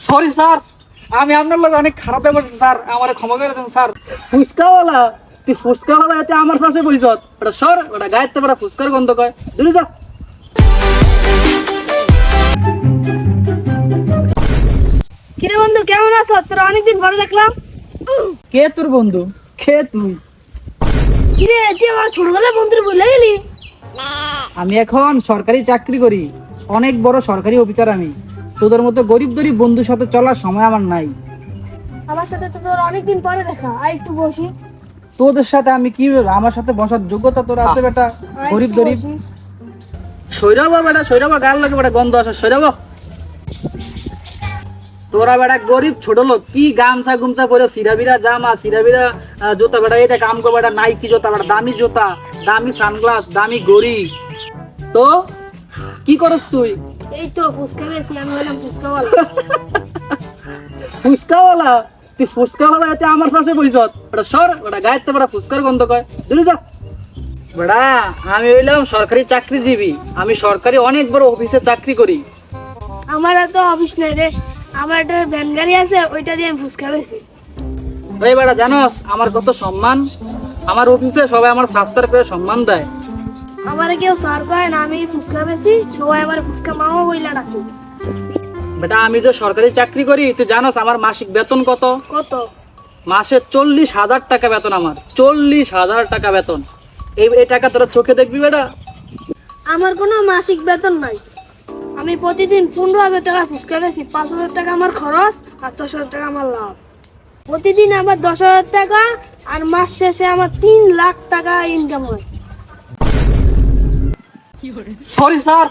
Sorry sir, আমি আপনার লোক অনেক খারাপ ব্যাপার স্যার, আমার ক্ষমা করে দেন স্যার। ফুচকাওয়ালা, তুই ফুচকাওয়ালা এতে আমার পাশে বইস, ওটা সর, ওটা গায়ের তো ওটা ফুচকার গন্ধ কয়, দূরে যা। কিরে বন্ধু, কেমন আছো? তোরা অনেকদিন পরে দেখলাম। কে তোর বন্ধু? কে তুই? কিরে, তুই আমার ছোটবেলার বন্ধু বলে গেলি? আমি এখন সরকারি চাকরি করি, অনেক বড় সরকারি অফিসার আমি। তোদের মতো গরিব গরিব বন্ধুর সাথে চলার সময় আমার নাই। আমার সাথে তো তোর অনেকদিন পরে দেখা, আয় একটু বসি। তোদের সাথে আমি কি, আমার সাথে বসার যোগ্যতা তোর আছে বেটা? আয় গরিব একটু গরিব বসি। সৈরাবা বেটা, সৈরাবা, গাল লাগে বেটা, গন্ধ আসে, সৈরাবা। তোরা বেটা গরিব ছোট লোক, কি গামছা গুমছা পরে সিরাবিরা জামা, সিরাবিরা জুতা বেটা, এটা কাম কর বেটা, নাইকি জুতা বেটা, দামি জুতা, দামি সানগ্লাস, দামি ঘড়ি। তো কি করস তুই? এই তো ফুচকা বেশি, আমি হলাম ফুচকাওয়ালা। ফুচকাওয়ালা, তুই ফুচকাওয়ালা এতে আমার পাশে বইস, ওটা সর, ওটা গায়ের তো বেটা ফুচকার গন্ধ কয়, দূরে যা। বেটা আমি হইলাম সরকারি চাকরিজীবী, আমি সরকারি অনেক বড় অফিসে চাকরি করি। আমার তো অফিস নাই রে, আমার একটা ভ্যান গাড়ি আছে, ওইটা দিয়ে আমি ফুচকা বেশি। এই বেটা জানোস আমার কত সম্মান? আমার অফিসে সবাই আমার সাস্তার করে সম্মান দেয়। আমার কেউ সার করে না, আমি ফুচকা বেশি, সবাই আমার ফুচকা মামা বইলা ডাকে। বেটা আমি যে সরকারি চাকরি করি, তুই জানোস আমার মাসিক বেতন কত? কত? মাসে 40,000 টাকা বেতন আমার, 40,000 টাকা বেতন। এই টাকা তোরা চোখে দেখবি বেটা? আমার কোনো মাসিক বেতন নাই, আমি প্রতিদিন 15,000 টাকা ফুচকা বেশি, 5,000 টাকা আমার খরচ আর 10,000 টাকা আমার লাভ। প্রতিদিন আমার 10,000 টাকা, আর মাস শেষে আমার 3 লাখ টাকা ইনকাম হয়। সরি স্যার,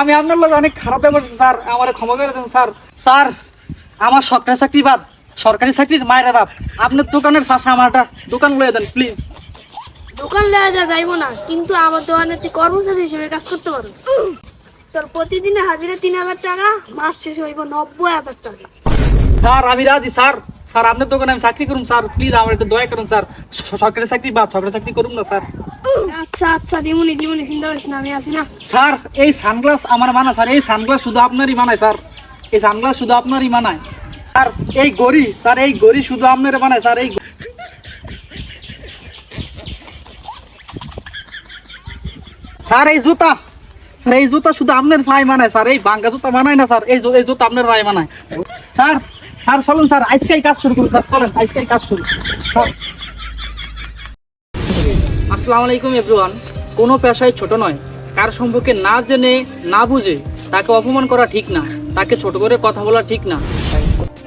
আমি আপনার লোক অনেক খারাপ ব্যাপার স্যার, আমার ক্ষমা করে দেন স্যার। স্যার আমার সরকারি চাকরি বাদ, সরকারি চাকরির মায়ের বাপ, আপনার দোকানের ফাঁসা আমার একটা দোকান লয়ে দেন প্লিজ। দোকান লেগে যাইবো না, কিন্তু আমার দোকানে তুই কর্মচারী হিসেবে কাজ করতে পারো। তোর প্রতিদিনে হাজিরা 3,000 টাকা, মাস শেষে হইব 90,000 টাকা। স্যার আমি রাজি স্যার, স্যার আপনার দোকানে আমি চাকরি করুন স্যার, প্লিজ আমার একটু দয়া করুন স্যার। সরকারি চাকরি বাদ, সরকারি চাকরি করুন না স্যার। আচ্ছা আচ্ছা, দিমুনি দিমুনি, চিন্তা করিস না, আমি আছি না। স্যার এই সানগ্লাস আমার মানা স্যার, এই সানগ্লাস শুধু আপনারই মানায় স্যার, এই সানগ্লাস শুধু আপনারই মানায় স্যার। এই গড়ি স্যার, এই গড়ি শুধু আপনার মানায় স্যার। এই স্যার এই জুতা, স্যার এই জুতা শুধু আপনার পায়ে মানায় স্যার, এই ভাঙ্গা জুতা মানায় না স্যার, এই জুতা আপনার পায়ে মানায় স্যার। স্যার চলুন স্যার, আজকেই কাজ শুরু করুন স্যার, চলেন আজকেই কাজ শুরু। আসসালামু আলাইকুম এভরিওয়ান। কোনো পেশায় ছোট নয়, কার সম্পর্কে না জেনে না বুঝে তাকে অপমান করা ঠিক না, তাকে ছোট করে কথা বলা ঠিক না,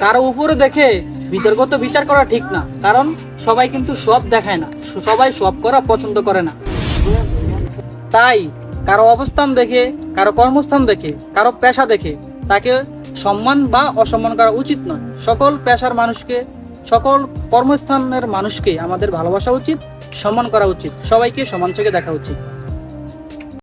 কারো উপরে দেখে বিতর্কত বিচার করা ঠিক না, কারণ সবাই কিন্তু সব দেখায় না, সবাই সব করা পছন্দ করে না। তাই কারো অবস্থান দেখে, কারো কর্মস্থান দেখে, কারো পেশা দেখে তাকে সম্মান বা অসম্মান করা উচিত নয়। সকল পেশার মানুষকে, সকল কর্মস্থানের মানুষকে আমাদের ভালোবাসা উচিত, সম্মান করা উচিত, সবাইকে সমান চোখে দেখা উচিত।